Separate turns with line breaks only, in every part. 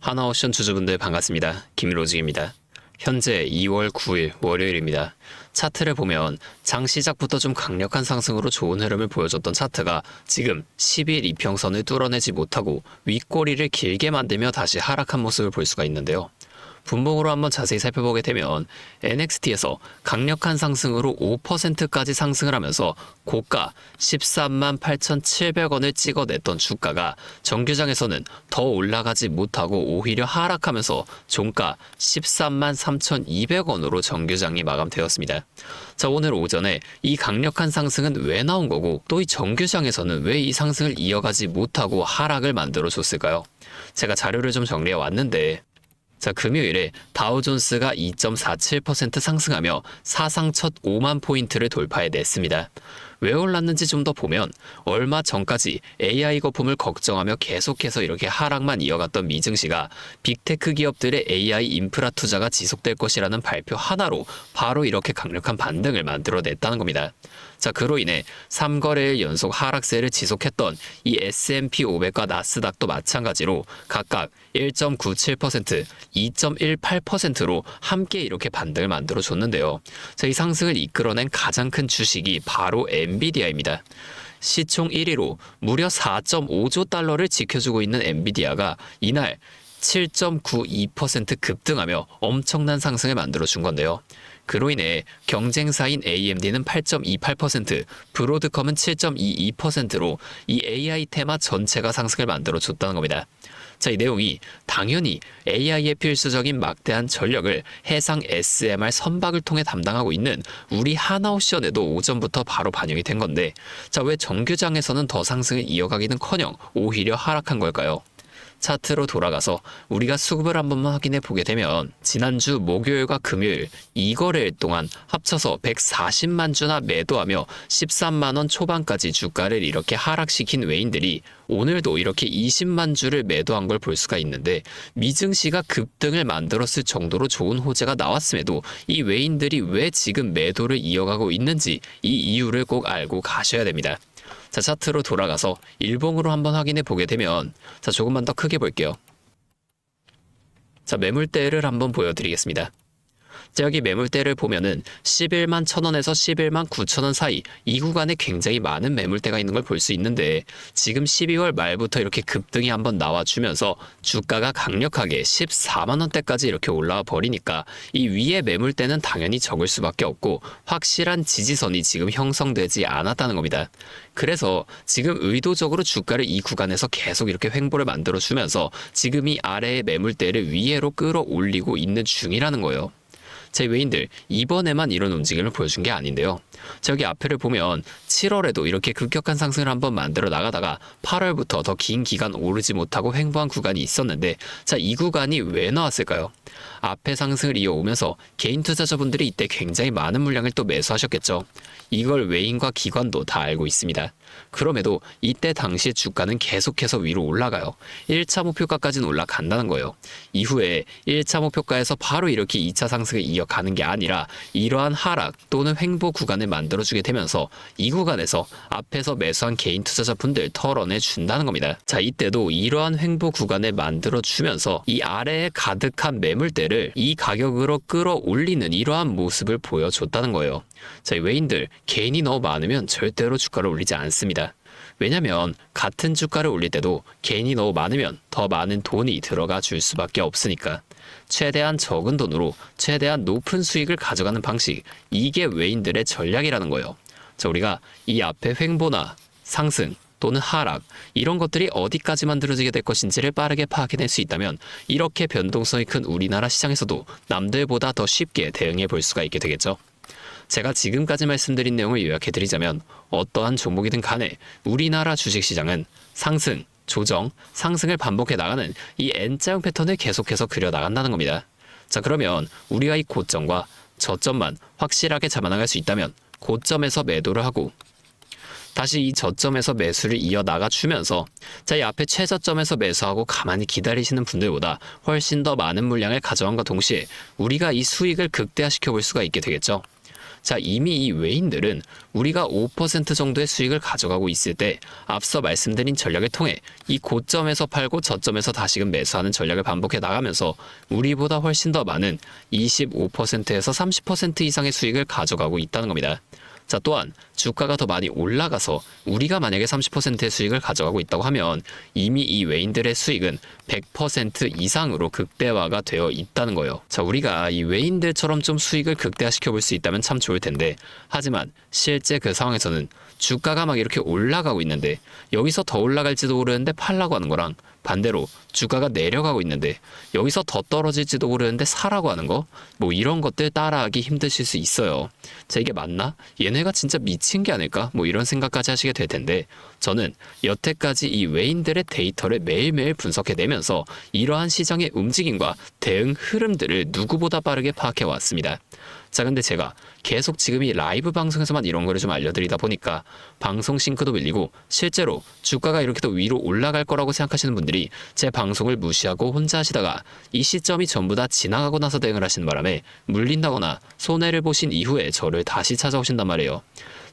하나옵션 주주분들 반갑습니다. 김로직입니다. 현재 2월 9일 월요일입니다. 차트를 보면 장 시작부터 좀 강력한 상승으로 좋은 흐름을 보여줬던 차트가 지금 10일 이평선을 뚫어내지 못하고 윗꼬리를 길게 만들며 다시 하락한 모습을 볼 수가 있는데요. 분봉으로 한번 자세히 살펴보게 되면 NXT에서 강력한 상승으로 5%까지 상승을 하면서 고가 13만 8,700원을 찍어냈던 주가가 정규장에서는 더 올라가지 못하고 오히려 하락하면서 종가 13만 3,200원으로 정규장이 마감되었습니다. 자, 오늘 오전에 이 강력한 상승은 왜 나온 거고 또 이 정규장에서는 왜 이 상승을 이어가지 못하고 하락을 만들어 줬을까요? 제가 자료를 좀 정리해 왔는데 자, 금요일에 다우존스가 2.47% 상승하며 사상 첫 5만 포인트를 돌파해냈습니다. 왜 올랐는지 좀 더 보면 얼마 전까지 AI 거품을 걱정하며 계속해서 이렇게 하락만 이어갔던 미증시가 빅테크 기업들의 AI 인프라 투자가 지속될 것이라는 발표 하나로 바로 이렇게 강력한 반등을 만들어냈다는 겁니다. 자, 그로 인해 3거래일 연속 하락세를 지속했던 이 S&P 500과 나스닥도 마찬가지로 각각 1.97%, 2.18%로 함께 이렇게 반등을 만들어줬는데요. 자, 이 상승을 이끌어낸 가장 큰 주식이 바로 엔비디아입니다. 시총 1위로 무려 4.5조 달러를 지켜주고 있는 엔비디아가 이날 7.92% 급등하며 엄청난 상승을 만들어준 건데요. 그로 인해 경쟁사인 AMD는 8.28%, 브로드컴은 7.22%로 이 AI 테마 전체가 상승을 만들어줬다는 겁니다. 자, 이 내용이 당연히 AI에 필수적인 막대한 전력을 해상 SMR 선박을 통해 담당하고 있는 우리 하나옵션에도 오전부터 바로 반영이 된 건데, 자, 왜 정규장에서는 더 상승을 이어가기는커녕 오히려 하락한 걸까요? 차트로 돌아가서 우리가 수급을 한 번만 확인해 보게 되면 지난주 목요일과 금요일 2거래일 동안 합쳐서 140만 주나 매도하며 13만 원 초반까지 주가를 이렇게 하락시킨 외인들이 오늘도 이렇게 20만 주를 매도한 걸 볼 수가 있는데, 미증시가 급등을 만들었을 정도로 좋은 호재가 나왔음에도 이 외인들이 왜 지금 매도를 이어가고 있는지 이 이유를 꼭 알고 가셔야 됩니다. 자, 차트로 돌아가서 일봉으로 한번 확인해 보게 되면, 자, 조금만 더 크게 볼게요. 자, 매물대를 한번 보여드리겠습니다. 자, 여기 매물대를 보면은 11만 1,000원에서 11만 9,000원 사이 이 구간에 굉장히 많은 매물대가 있는 걸 볼 수 있는데, 지금 12월 말부터 이렇게 급등이 한번 나와주면서 주가가 강력하게 14만 원대까지 이렇게 올라와 버리니까 이 위에 매물대는 당연히 적을 수밖에 없고 확실한 지지선이 지금 형성되지 않았다는 겁니다. 그래서 지금 의도적으로 주가를 이 구간에서 계속 이렇게 횡보를 만들어주면서 지금 이 아래의 매물대를 위로 끌어올리고 있는 중이라는 거예요. 제 외인들 이번에만 이런 움직임을 보여준 게 아닌데요. 저기 앞에를 보면 7월에도 이렇게 급격한 상승을 한번 만들어 나가다가 8월부터 더 긴 기간 오르지 못하고 횡보한 구간이 있었는데, 자, 이 구간이 왜 나왔을까요? 앞에 상승을 이어오면서 개인 투자자분들이 이때 굉장히 많은 물량을 또 매수하셨겠죠. 이걸 외인과 기관도 다 알고 있습니다. 그럼에도 이때 당시 주가는 계속해서 위로 올라가요. 1차 목표가까지는 올라간다는 거예요. 이후에 1차 목표가에서 바로 이렇게 2차 상승을 이어가는 게 아니라 이러한 하락 또는 횡보 구간을 만들어주게 되면서 이 구간에서 앞에서 매수한 개인 투자자분들 털어내 준다는 겁니다. 자, 이때도 이러한 횡보 구간을 만들어주면서 이 아래에 가득한 매물대를 이 가격으로 끌어올리는 이러한 모습을 보여줬다는 거예요. 자, 외인들 개인이 너무 많으면 절대로 주가를 올리지 않습니다. 왜냐면 같은 주가를 올릴 때도 개인이 너무 많으면 더 많은 돈이 들어가 줄 수밖에 없으니까. 최대한 적은 돈으로 최대한 높은 수익을 가져가는 방식, 이게 외인들의 전략이라는 거예요. 자, 우리가 이 앞에 횡보나 상승 또는 하락, 이런 것들이 어디까지 만들어지게 될 것인지를 빠르게 파악해낼 수 있다면 이렇게 변동성이 큰 우리나라 시장에서도 남들보다 더 쉽게 대응해 볼 수가 있게 되겠죠. 제가 지금까지 말씀드린 내용을 요약해드리자면 어떠한 종목이든 간에 우리나라 주식시장은 상승, 조정, 상승을 반복해 나가는 이 N자형 패턴을 계속해서 그려나간다는 겁니다. 자, 그러면 우리가 이 고점과 저점만 확실하게 잡아나갈 수 있다면 고점에서 매도를 하고 다시 이 저점에서 매수를 이어나가 주면서, 자, 이 앞에 최저점에서 매수하고 가만히 기다리시는 분들보다 훨씬 더 많은 물량을 가져간과 동시에 우리가 이 수익을 극대화시켜 볼 수가 있게 되겠죠. 자, 이미 이 외인들은 우리가 5% 정도의 수익을 가져가고 있을 때 앞서 말씀드린 전략을 통해 이 고점에서 팔고 저점에서 다시금 매수하는 전략을 반복해 나가면서 우리보다 훨씬 더 많은 25%에서 30% 이상의 수익을 가져가고 있다는 겁니다. 자, 또한 주가가 더 많이 올라가서 우리가 만약에 30%의 수익을 가져가고 있다고 하면 이미 이 외인들의 수익은 100% 이상으로 극대화가 되어 있다는 거예요. 자, 우리가 이 외인들처럼 좀 수익을 극대화시켜 볼 수 있다면 참 좋을 텐데, 하지만 실제 그 상황에서는 주가가 막 이렇게 올라가고 있는데 여기서 더 올라갈지도 모르는데 팔라고 하는 거랑, 반대로 주가가 내려가고 있는데 여기서 더 떨어질지도 모르는데 사라고 하는 거, 뭐 이런 것들 따라하기 힘드실 수 있어요. 자, 이게 맞나? 얘네가 진짜 미친 게 아닐까? 뭐 이런 생각까지 하시게 될 텐데, 저는 여태까지 이 외인들의 데이터를 매일매일 분석해내면서 이러한 시장의 움직임과 대응 흐름들을 누구보다 빠르게 파악해 왔습니다. 자, 근데 제가 계속 지금 이 라이브 방송에서만 이런 거를 좀 알려드리다 보니까 방송 싱크도 밀리고, 실제로 주가가 이렇게 더 위로 올라갈 거라고 생각하시는 분들이 제 방송을 무시하고 혼자 하시다가 이 시점이 전부 다 지나가고 나서 대응을 하시는 바람에 물린다거나 손해를 보신 이후에 저를 다시 찾아오신단 말이에요.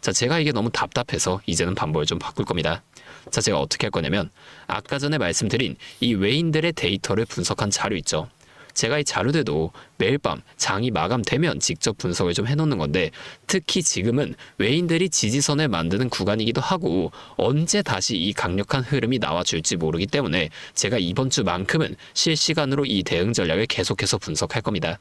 자, 제가 이게 너무 답답해서 이제는 방법을 좀 바꿀 겁니다. 자, 제가 어떻게 할 거냐면, 아까 전에 말씀드린 이 외인들의 데이터를 분석한 자료 있죠. 제가 이 자료들도 매일 밤 장이 마감되면 직접 분석을 좀 해놓는 건데, 특히 지금은 외인들이 지지선을 만드는 구간이기도 하고 언제 다시 이 강력한 흐름이 나와줄지 모르기 때문에 제가 이번 주만큼은 실시간으로 이 대응 전략을 계속해서 분석할 겁니다.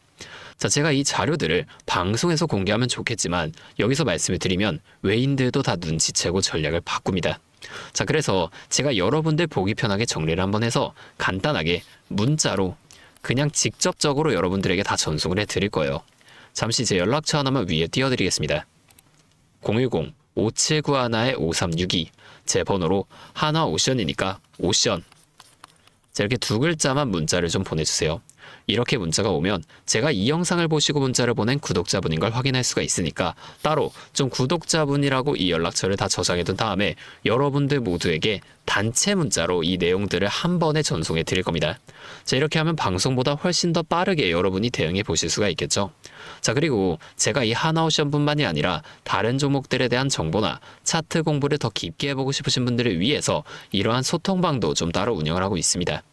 자, 제가 이 자료들을 방송에서 공개하면 좋겠지만 여기서 말씀을 드리면 외인들도 다 눈치채고 전략을 바꿉니다. 자, 그래서 제가 여러분들 보기 편하게 정리를 한번 해서 간단하게 문자로 그냥 직접적으로 여러분들에게 다 전송을 해드릴 거예요. 잠시 제 연락처 하나만 위에 띄워드리겠습니다. 010-5791-5362, 제 번호로 하나오션이니까 오션. 자, 이렇게 두 글자만 문자를 좀 보내주세요. 이렇게 문자가 오면 제가 이 영상을 보시고 문자를 보낸 구독자분인 걸 확인할 수가 있으니까 따로 좀 구독자분이라고 이 연락처를 다 저장해둔 다음에 여러분들 모두에게 단체 문자로 이 내용들을 한 번에 전송해 드릴 겁니다. 자, 이렇게 하면 방송보다 훨씬 더 빠르게 여러분이 대응해 보실 수가 있겠죠. 자, 그리고 제가 이 하나오션뿐만이 아니라 다른 종목들에 대한 정보나 차트 공부를 더 깊게 해보고 싶으신 분들을 위해서 이러한 소통방도 좀 따로 운영을 하고 있습니다.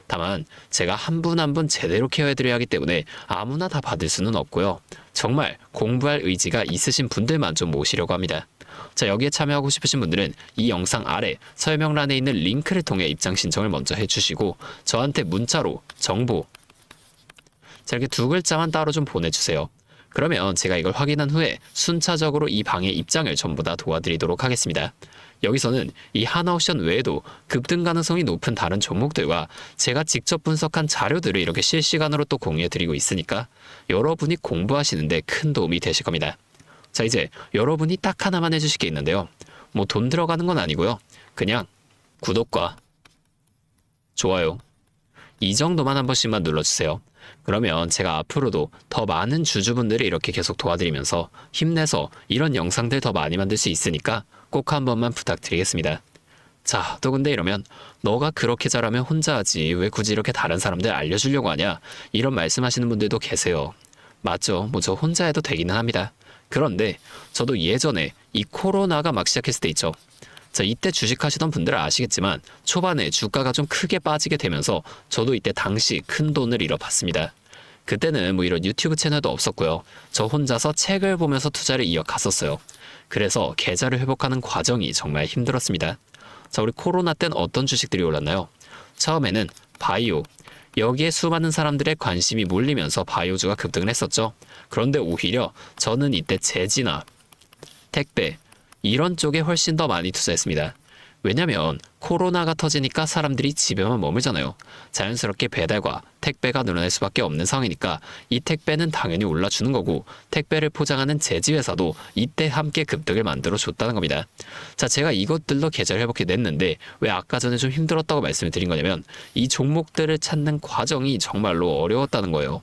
다만 제가 한 분 한 분 제대로 케어해드려야 하기 때문에 아무나 다 받을 수는 없고요. 정말 공부할 의지가 있으신 분들만 좀 모시려고 합니다. 자, 여기에 참여하고 싶으신 분들은 이 영상 아래 설명란에 있는 링크를 통해 입장 신청을 먼저 해주시고 저한테 문자로 정보, 자, 이렇게 두 글자만 따로 좀 보내주세요. 그러면 제가 이걸 확인한 후에 순차적으로 이 방의 입장을 전부 다 도와드리도록 하겠습니다. 여기서는 이 하나옵션 외에도 급등 가능성이 높은 다른 종목들과 제가 직접 분석한 자료들을 이렇게 실시간으로 또 공유해드리고 있으니까 여러분이 공부하시는데 큰 도움이 되실 겁니다. 자, 이제 여러분이 딱 하나만 해주실 게 있는데요. 뭐 돈 들어가는 건 아니고요. 그냥 구독과 좋아요, 이 정도만 한 번씩만 눌러주세요. 그러면 제가 앞으로도 더 많은 주주분들을 이렇게 계속 도와드리면서 힘내서 이런 영상들 더 많이 만들 수 있으니까 꼭 한 번만 부탁드리겠습니다. 자, 또 근데 이러면 너가 그렇게 잘하면 혼자 하지 왜 굳이 이렇게 다른 사람들 알려주려고 하냐, 이런 말씀하시는 분들도 계세요. 맞죠, 뭐 저 혼자 해도 되기는 합니다. 그런데 저도 예전에 이 코로나가 막 시작했을 때 있죠. 자, 이때 주식하시던 분들은 아시겠지만 초반에 주가가 좀 크게 빠지게 되면서 저도 이때 당시 큰 돈을 잃어봤습니다. 그때는 뭐 이런 유튜브 채널도 없었고요. 저 혼자서 책을 보면서 투자를 이어갔었어요. 그래서 계좌를 회복하는 과정이 정말 힘들었습니다. 자, 우리 코로나 땐 어떤 주식들이 올랐나요? 처음에는 바이오, 여기에 수많은 사람들의 관심이 몰리면서 바이오주가 급등을 했었죠. 그런데 오히려 저는 이때 제지나 택배, 이런 쪽에 훨씬 더 많이 투자했습니다. 왜냐면 코로나가 터지니까 사람들이 집에만 머물잖아요. 자연스럽게 배달과 택배가 늘어날 수밖에 없는 상황이니까 이 택배는 당연히 올라주는 거고, 택배를 포장하는 제지회사도 이때 함께 급등을 만들어 줬다는 겁니다. 자, 제가 이것들로 계좌를 회복해 냈는데 왜 아까 전에 좀 힘들었다고 말씀을 드린 거냐면 이 종목들을 찾는 과정이 정말로 어려웠다는 거예요.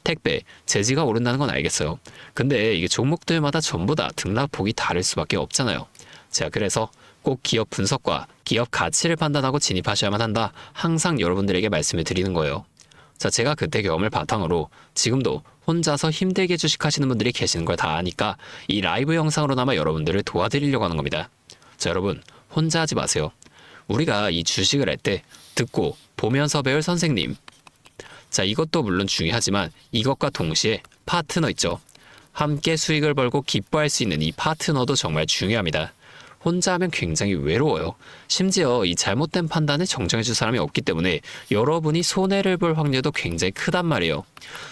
택배, 제지가 오른다는 건 알겠어요. 근데 이게 종목들마다 전부 다 등락폭이 다를 수밖에 없잖아요. 제가 그래서 꼭 기업 분석과 기업 가치를 판단하고 진입하셔야만 한다, 항상 여러분들에게 말씀을 드리는 거예요. 자, 제가 그때 경험을 바탕으로 지금도 혼자서 힘들게 주식하시는 분들이 계시는 걸 다 아니까 이 라이브 영상으로나마 여러분들을 도와드리려고 하는 겁니다. 자, 여러분 혼자 하지 마세요. 우리가 이 주식을 할 때 듣고 보면서 배울 선생님. 자, 이것도 물론 중요하지만 이것과 동시에 파트너 있죠. 함께 수익을 벌고 기뻐할 수 있는 이 파트너도 정말 중요합니다. 혼자 하면 굉장히 외로워요. 심지어 이 잘못된 판단을 정정해줄 사람이 없기 때문에 여러분이 손해를 볼 확률도 굉장히 크단 말이에요.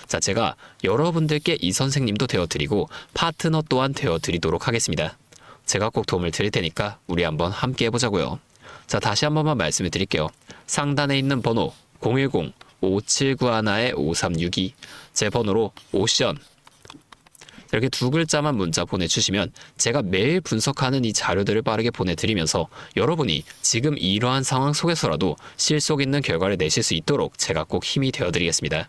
자, 제가 여러분들께 이 선생님도 되어드리고 파트너 또한 되어드리도록 하겠습니다. 제가 꼭 도움을 드릴 테니까 우리 한번 함께 해보자고요. 자, 다시 한 번만 말씀을 드릴게요. 상단에 있는 번호 010-5791-5362 제 번호로 오션 이렇게 두 글자만 문자 보내주시면 제가 매일 분석하는 이 자료들을 빠르게 보내드리면서 여러분이 지금 이러한 상황 속에서라도 실속 있는 결과를 내실 수 있도록 제가 꼭 힘이 되어드리겠습니다.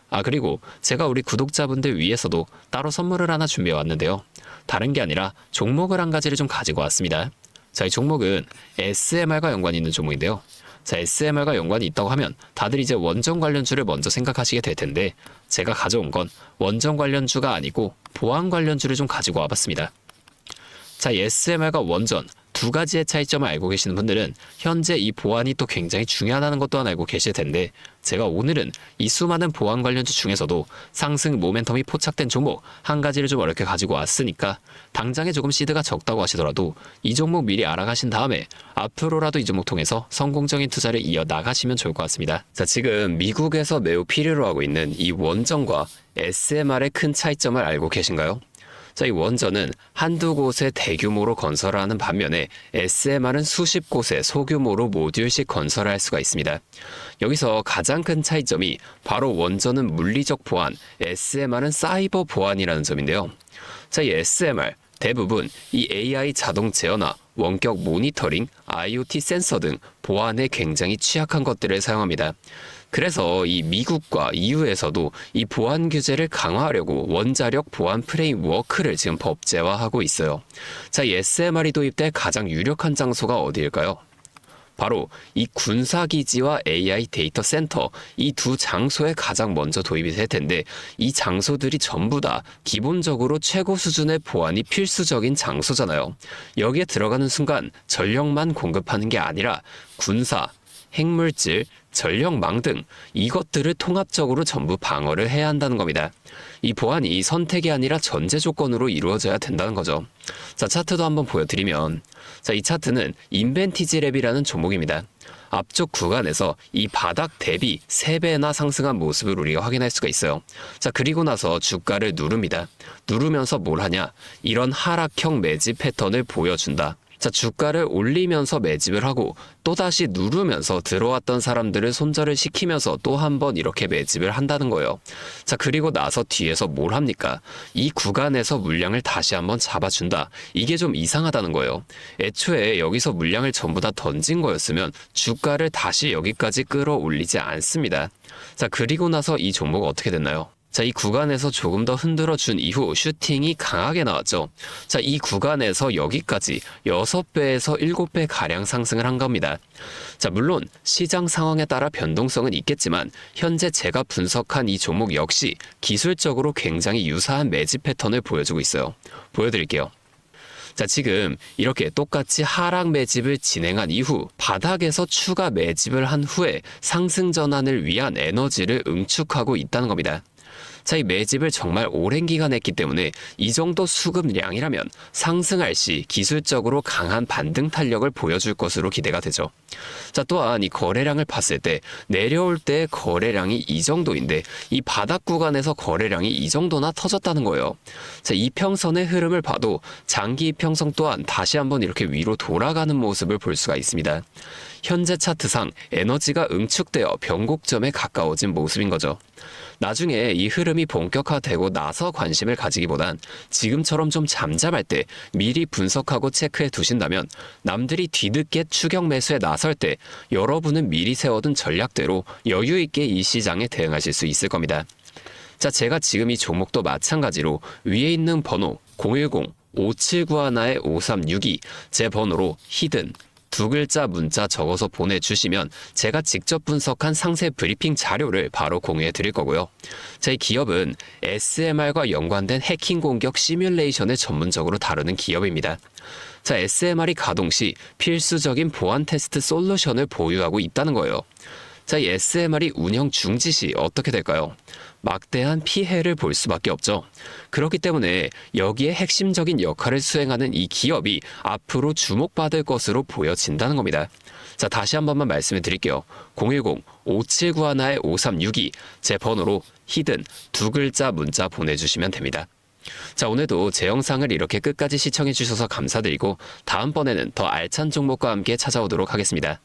아, 그리고 제가 우리 구독자분들 위해서도 따로 선물을 하나 준비해 왔는데요. 다른 게 아니라 종목을 한 가지를 좀 가지고 왔습니다. 자, 이 종목은 SMR과 연관이 있는 종목인데요. 자, SMR과 연관이 있다고 하면 다들 이제 원전 관련주를 먼저 생각하시게 될 텐데 제가 가져온 건 원전 관련주가 아니고 보안 관련주를 좀 가지고 와봤습니다. 자, 이 SMR과 원전 두 가지의 차이점을 알고 계시는 분들은 현재 이 보안이 또 굉장히 중요하다는 것 또한 알고 계실 텐데 제가 오늘은 이 수많은 보안 관련주 중에서도 상승 모멘텀이 포착된 종목 한 가지를 좀 어렵게 가지고 왔으니까 당장에 조금 시드가 적다고 하시더라도 이 종목 미리 알아가신 다음에 앞으로라도 이 종목 통해서 성공적인 투자를 이어나가시면 좋을 것 같습니다. 자, 지금 미국에서 매우 필요로 하고 있는 이 원전과 SMR의 큰 차이점을 알고 계신가요? 자, 이 원전은 한두 곳에 대규모로 건설하는 반면에 SMR은 수십 곳에 소규모로 모듈식 건설을 할 수가 있습니다. 여기서 가장 큰 차이점이 바로 원전은 물리적 보안, SMR은 사이버 보안이라는 점인데요. 자, 이 SMR 대부분 이 AI 자동 제어나 원격 모니터링, IoT 센서 등 보안에 굉장히 취약한 것들을 사용합니다. 그래서 이 미국과 EU에서도 이 보안 규제를 강화하려고 원자력 보안 프레임워크를 지금 법제화하고 있어요. 자, 이 SMR이 도입될 가장 유력한 장소가 어디일까요? 바로 이 군사기지와 AI 데이터 센터 이 두 장소에 가장 먼저 도입이 될 텐데 이 장소들이 전부 다 기본적으로 최고 수준의 보안이 필수적인 장소잖아요. 여기에 들어가는 순간 전력만 공급하는 게 아니라 군사, 핵물질, 전력망 등 이것들을 통합적으로 전부 방어를 해야 한다는 겁니다. 이 보안이 선택이 아니라 전제 조건으로 이루어져야 된다는 거죠. 자, 차트도 한번 보여드리면 자, 이 차트는 인벤티지 랩이라는 종목입니다. 앞쪽 구간에서 이 바닥 대비 3배나 상승한 모습을 우리가 확인할 수가 있어요. 자, 그리고 나서 주가를 누릅니다. 누르면서 뭘 하냐? 이런 하락형 매집 패턴을 보여준다. 자, 주가를 올리면서 매집을 하고 또다시 누르면서 들어왔던 사람들을 손절을 시키면서 또 한 번 이렇게 매집을 한다는 거예요. 자, 그리고 나서 뒤에서 뭘 합니까? 이 구간에서 물량을 다시 한번 잡아준다. 이게 좀 이상하다는 거예요. 애초에 여기서 물량을 전부 다 던진 거였으면 주가를 다시 여기까지 끌어올리지 않습니다. 자, 그리고 나서 이 종목 어떻게 됐나요? 자, 이 구간에서 조금 더 흔들어 준 이후 슈팅이 강하게 나왔죠. 자, 이 구간에서 여기까지 6배에서 7배 가량 상승을 한 겁니다. 자, 물론 시장 상황에 따라 변동성은 있겠지만 현재 제가 분석한 이 종목 역시 기술적으로 굉장히 유사한 매집 패턴을 보여주고 있어요. 보여드릴게요. 자, 지금 이렇게 똑같이 하락 매집을 진행한 이후 바닥에서 추가 매집을 한 후에 상승 전환을 위한 에너지를 응축하고 있다는 겁니다. 자, 이 매집을 정말 오랜 기간 했기 때문에 이 정도 수급량이라면 상승할 시 기술적으로 강한 반등 탄력을 보여줄 것으로 기대가 되죠. 자, 또한 이 거래량을 봤을 때 내려올 때 거래량이 이 정도인데 이 바닥 구간에서 거래량이 이 정도나 터졌다는 거예요. 자, 이평선의 흐름을 봐도 장기 이평선 또한 다시 한번 이렇게 위로 돌아가는 모습을 볼 수가 있습니다. 현재 차트상 에너지가 응축되어 변곡점에 가까워진 모습인 거죠. 나중에 이 흐름이 본격화되고 나서 관심을 가지기보단 지금처럼 좀 잠잠할 때 미리 분석하고 체크해 두신다면 남들이 뒤늦게 추격 매수에 나설 때 여러분은 미리 세워둔 전략대로 여유 있게 이 시장에 대응하실 수 있을 겁니다. 자, 제가 지금 이 종목도 마찬가지로 위에 있는 번호 010-5791-5362 제 번호로 히든 2글자 문자 적어서 보내주시면 제가 직접 분석한 상세 브리핑 자료를 바로 공유해 드릴 거고요. 이 기업은 SMR과 연관된 해킹 공격 시뮬레이션을 전문적으로 다루는 기업입니다. SMR이 가동 시 필수적인 보안 테스트 솔루션을 보유하고 있다는 거예요. 이 SMR이 운영 중지 시 어떻게 될까요? 막대한 피해를 볼 수밖에 없죠. 그렇기 때문에 여기에 핵심적인 역할을 수행하는 이 기업이 앞으로 주목받을 것으로 보여진다는 겁니다. 다시 한 번만 말씀을 드릴게요. 010-5791-5362 제 번호로 히든 2글자 문자 보내주시면 됩니다. 오늘도 제 영상을 이렇게 끝까지 시청해 주셔서 감사드리고 다음번에는 더 알찬 종목과 함께 찾아오도록 하겠습니다.